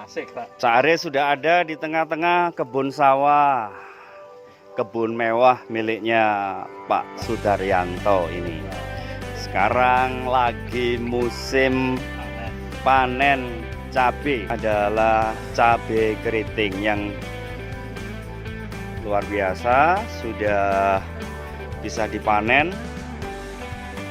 Asik, Pak. Cak Aris sudah ada di tengah-tengah kebun sawah, kebun mewah miliknya Pak Sudaryanto ini. Sekarang lagi musim panen cabai, adalah cabai keriting yang luar biasa, sudah bisa dipanen.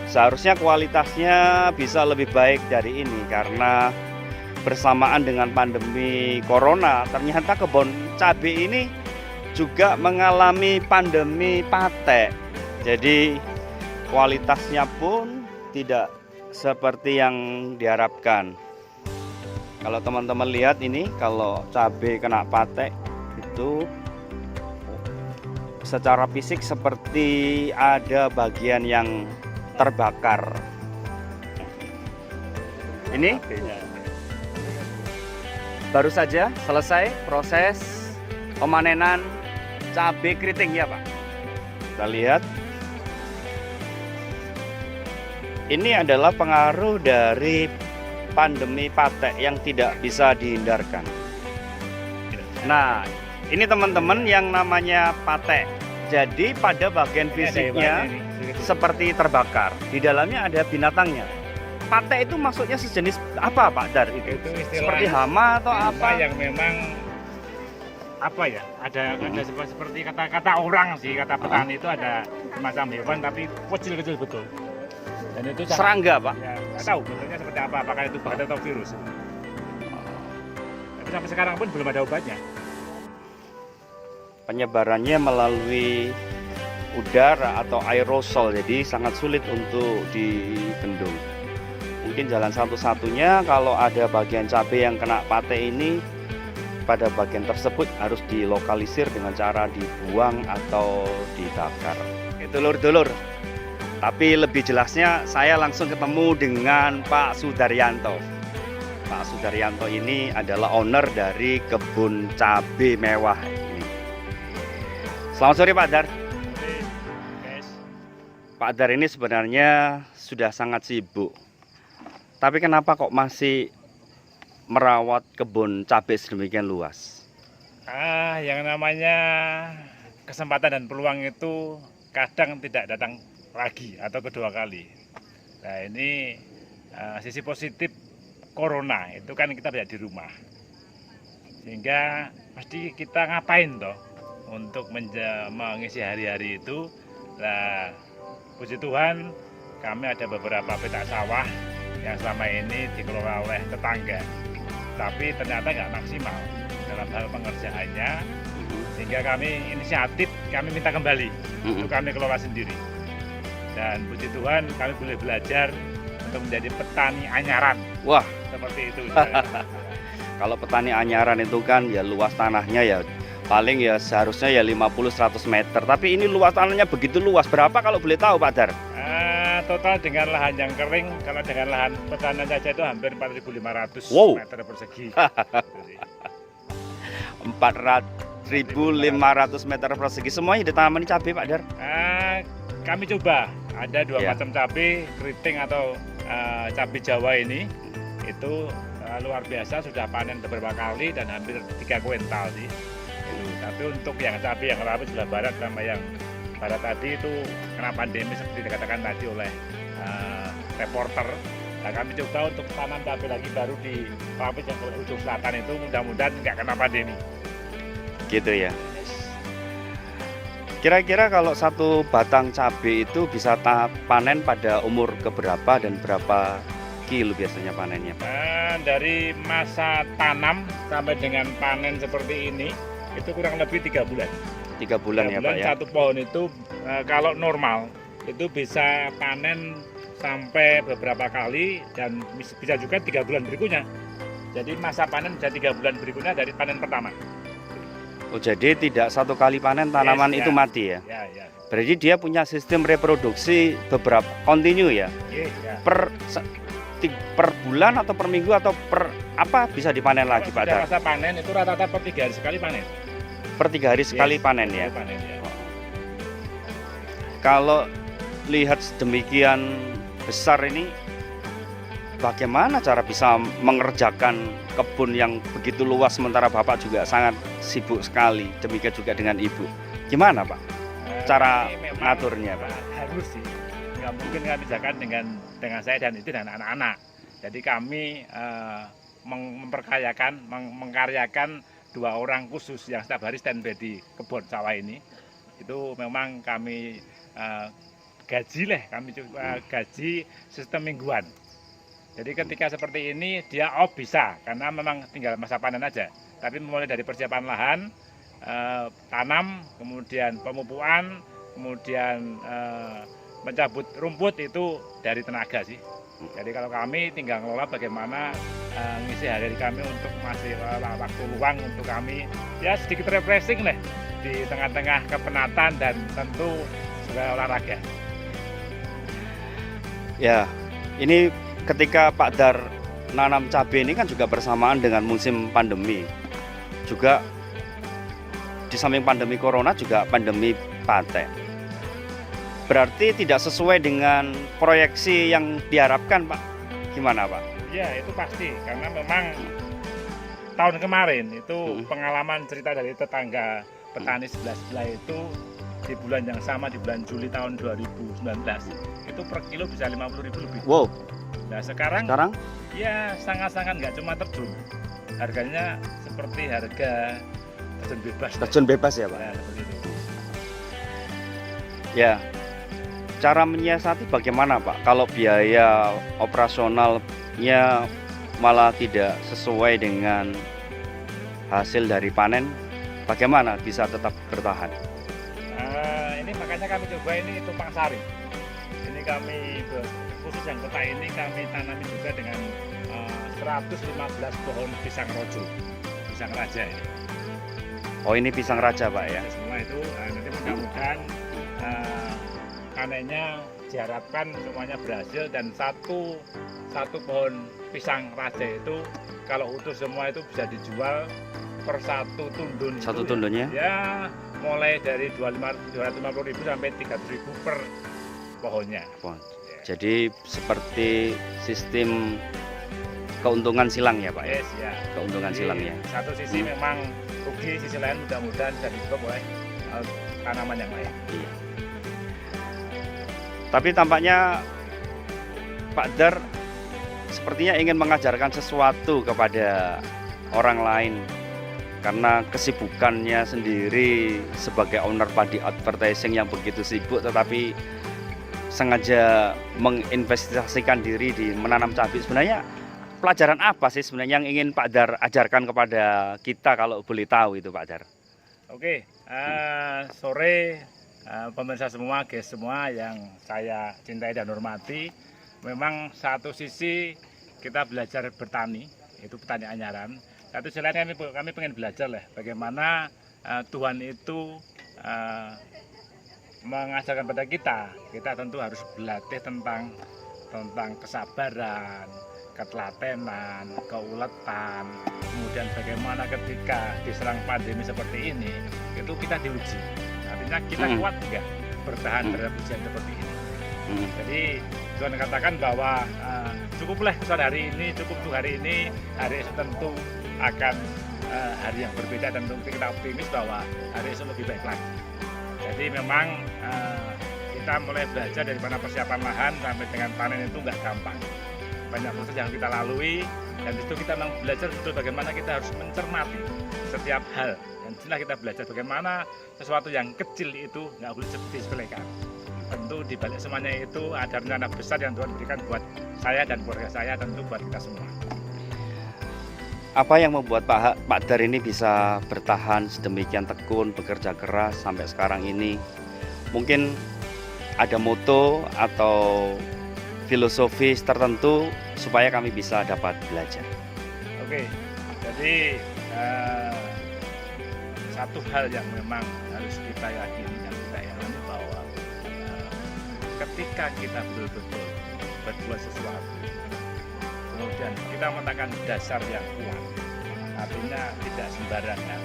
Seharusnya kualitasnya bisa lebih baik dari ini, karena bersamaan dengan pandemi corona ternyata kebun cabai ini juga mengalami pandemi patek. Jadi kualitasnya pun tidak seperti yang diharapkan. Kalau teman-teman lihat ini, kalau cabai kena patek itu secara fisik seperti ada bagian yang terbakar. Ini baru saja selesai proses pemanenan cabai keriting ya Pak. Kita lihat. Ini adalah pengaruh dari pandemi patek yang tidak bisa dihindarkan. Nah, ini teman-teman yang namanya patek. Jadi pada bagian fisiknya seperti terbakar. Di dalamnya ada binatangnya. Patek itu maksudnya sejenis apa Pak Dar itu? Seperti hama atau apa? Yang memang apa ya? Ada seperti kata-kata orang sih, kata petani itu ada semacam hewan tapi kecil-kecil betul. Dan itu serangga Pak? Ya, nggak tahu bentuknya seperti apa, apakah itu bakteri atau virus. Tapi sampai sekarang pun belum ada obatnya. Penyebarannya melalui udara atau aerosol, jadi sangat sulit untuk dibendung. Mungkin jalan satu-satunya kalau ada bagian cabai yang kena patek ini, pada bagian tersebut harus dilokalisir dengan cara dibuang atau dibakar. Itu lur-dulur. Tapi lebih jelasnya saya langsung ketemu dengan Pak Sudaryanto. Pak Sudaryanto ini adalah owner dari kebun cabai mewah ini. Selamat sore Pak Dar. Pak Dar ini sebenarnya sudah sangat sibuk. Tapi kenapa kok masih merawat kebun cabai sedemikian luas? Yang namanya kesempatan dan peluang itu kadang tidak datang lagi atau kedua kali. Nah ini sisi positif corona itu kan kita tidak di rumah, sehingga pasti kita ngapain toh untuk mengisi hari-hari itu. Nah puji Tuhan kami ada beberapa petak sawah yang selama ini dikelola oleh tetangga, tapi ternyata nggak maksimal dalam hal pengerjaannya, sehingga kami inisiatif, kami minta kembali untuk kami kelola sendiri. Dan puji Tuhan kami boleh belajar untuk menjadi petani anyaran. Wah, seperti itu. Kalau petani anyaran itu kan ya luas tanahnya ya paling ya seharusnya ya 50-100 meter. Tapi ini luas tanahnya begitu luas. Berapa kalau boleh tahu Pak Dar? Total dengan lahan yang kering, kalau dengan lahan pertanian saja itu hampir 4.500 meter persegi. 4.500 meter persegi. Semuanya ditanami cabai Pak Dar? Kami coba, ada dua macam cabai, keriting atau cabai Jawa ini. Itu luar biasa, sudah panen beberapa kali dan hampir 3 kuintal sih. Tapi untuk yang cabai yang rawit sebelah barat sama yang barat tadi itu kena pandemi seperti dikatakan tadi oleh reporter. Nah kami coba untuk tanam cabai lagi baru di rawit yang ke ujung selatan itu, mudah-mudahan nggak kena pandemi. Gitu ya. Kira-kira kalau satu batang cabai itu bisa panen pada umur keberapa dan berapa kilo biasanya panennya Pak? Dari masa tanam sampai dengan panen seperti ini itu kurang lebih 3 bulan. 3 bulan ya Pak ya? Satu pohon itu kalau normal itu bisa panen sampai beberapa kali dan bisa juga 3 bulan berikutnya. Jadi masa panen bisa 3 bulan berikutnya dari panen pertama. Oh jadi tidak satu kali panen tanaman itu mati ya? Ya. Berarti dia punya sistem reproduksi beberapa kontinu ya? Ya. Per bulan atau per minggu atau per apa bisa dipanen lagi Pak Dar? Masa panen itu rata-rata per 3 hari sekali panen. Per 3 hari sekali panen ya? Panen, ya. Kalau lihat sedemikian besar ini, bagaimana cara bisa mengerjakan kebun yang begitu luas, sementara Bapak juga sangat sibuk sekali. Demikian juga dengan Ibu. Gimana Pak cara Ini memang, ngaturnya Pak? harus sih, nggak mungkin kami kerjakan dengan saya dan itu dan anak-anak. Jadi kami mengkaryakan 2 orang khusus yang setiap hari standby di kebun sawah ini. Itu memang kami gaji kami coba gaji sistem mingguan. Jadi ketika seperti ini dia bisa, karena memang tinggal masa panen aja. Tapi mulai dari persiapan lahan, tanam, kemudian pemupukan, kemudian mencabut rumput itu dari tenaga sih. Jadi kalau kami tinggal ngelola bagaimana ngisi hari kami untuk masih waktu luang untuk kami ya sedikit refreshing di tengah-tengah kepenatan dan tentu juga olahraga. Ya, ini ketika Pak Dar nanam cabai ini kan juga bersamaan dengan musim pandemi. Juga di samping pandemi corona juga pandemi paten. Berarti tidak sesuai dengan proyeksi yang diharapkan Pak. Gimana Pak? Ya itu pasti, karena memang tahun kemarin itu pengalaman cerita dari tetangga petani sebelah itu di bulan yang sama, di bulan Juli tahun 2019 itu per kilo bisa 50.000 lebih. Wow. Nah sekarang ya sangat-sangat nggak cuma terjun, harganya seperti harga terjun bebas. Terjun bebas ya Pak? Ya, seperti itu. Ya, cara menyiasati bagaimana Pak? Kalau biaya operasionalnya malah tidak sesuai dengan hasil dari panen, bagaimana bisa tetap bertahan? Ini makanya kami coba ini tumpang sari. Ini kami khusus yang kota ini kami tanami juga dengan 115 pohon pisang rojo, pisang raja ini. Oh ini pisang raja Pak ya? Semua itu nanti mudah-mudahan panennya diharapkan semuanya berhasil, dan satu pohon pisang raja itu kalau utuh semua itu bisa dijual per satu tundun. Satu tundunnya? Ya mulai dari 250.000 sampai 300.000 per pohonnya. Jadi seperti sistem keuntungan silang ya Pak ya? Yes, ya. Keuntungan Jadi, silang ya? Satu sisi memang rugi, sisi lain mudah-mudahan bisa ditutup oleh tanaman yang lain. Iya. Tapi tampaknya Pak Dar sepertinya ingin mengajarkan sesuatu kepada orang lain, karena kesibukannya sendiri sebagai owner padi advertising yang begitu sibuk, tetapi sengaja menginvestasikan diri di menanam cabai. Sebenarnya pelajaran apa sih sebenarnya yang ingin Pak Dar ajarkan kepada kita, kalau boleh tahu itu Pak Dar? Oke, sore pemirsa semua, guys semua yang saya cintai dan hormati. Memang satu sisi kita belajar bertani, itu petani anyaran. Satu sisi lain kami pengen belajar bagaimana Tuhan itu mengajarkan pada kita tentu harus berlatih tentang kesabaran, ketelatenan, keuletan, kemudian bagaimana ketika diserang pandemi seperti ini, itu kita diuji. Artinya kita kuat enggak bertahan terhadap ujian seperti ini. Jadi Tuhan katakan bahwa cukuplah hari ini, cukup untuk hari ini, hari esok tentu akan hari yang berbeda, dan tentu kita optimis bahwa hari esok lebih baik lagi. Jadi memang kita mulai belajar dari mana persiapan lahan sampai dengan panen itu nggak gampang. Banyak proses yang kita lalui, dan itu kita memang belajar betul bagaimana kita harus mencermati setiap hal. Dan setelah kita belajar bagaimana sesuatu yang kecil itu nggak boleh disepelekan. Tentu di balik semuanya itu ada rencana besar yang Tuhan berikan buat saya dan keluarga saya, tentu buat kita semua. Apa yang membuat Pak Dar ini bisa bertahan sedemikian tekun, bekerja keras sampai sekarang ini? Mungkin ada moto atau filosofis tertentu supaya kami bisa dapat belajar. Oke, jadi satu hal yang memang harus kita yakini dan kita alami bahwa ketika kita betul-betul berbuat sesuatu, kemudian kita meletakkan dasar yang kuat, artinya tidak sembarangan,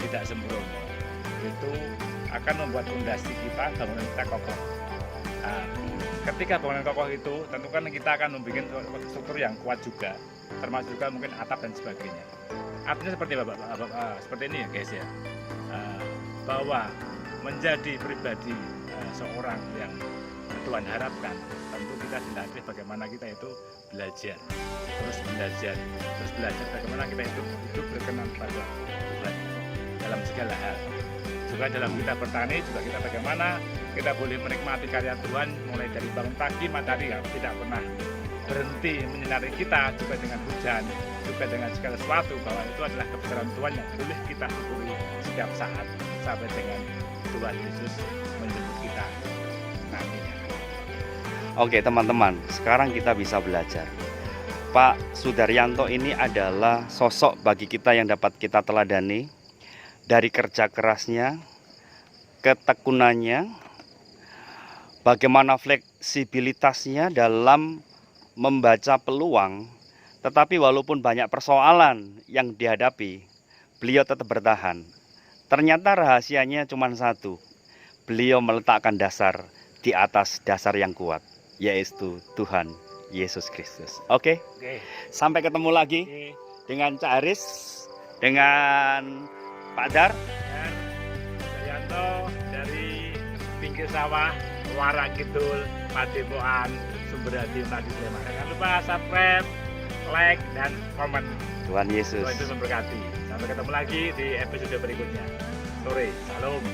tidak sembrono, itu akan membuat fondasi kita, bangunan kita kokoh. Nah, ketika bangunan kokoh itu, tentu kan kita akan membuat struktur yang kuat juga. termasuk juga mungkin atap dan sebagainya. Artinya seperti seperti ini ya guys ya, bahwa menjadi pribadi seorang yang Tuhan harapkan, tentu kita dilatih bagaimana kita itu belajar, terus belajar bagaimana kita itu hidup berkenan pada Tuhan dalam segala hal. Juga dalam kita bertani, juga kita bagaimana kita boleh menikmati karya Tuhan, mulai dari bangun pagi matahari tidak pernah berhenti menyinari kita, juga dengan hujan, juga dengan segala sesuatu, bahwa itu adalah kebesaran Tuhan yang boleh kita syukuri setiap saat sampai dengan Tuhan Yesus menjemput kita nantinya. Oke teman-teman, sekarang kita bisa belajar. Pak Sudaryanto ini adalah sosok bagi kita yang dapat kita teladani. Dari kerja kerasnya, ketekunannya, bagaimana fleksibilitasnya dalam membaca peluang, tetapi walaupun banyak persoalan yang dihadapi, beliau tetap bertahan. Ternyata rahasianya cuma satu, beliau meletakkan dasar di atas dasar yang kuat, yaitu Tuhan Yesus Kristus. Oke. Sampai ketemu lagi dengan Cak Aris, dengan Pak Dar, Daryanto dari pinggir sawah, Muara Kidul, Padepokan, Sumberhati, Nadi Sleman. Jangan lupa subscribe, like, dan komen. Tuhan Yesus. Tuhan Yesus memberkati. Sampai ketemu lagi di episode berikutnya. Sore, salam.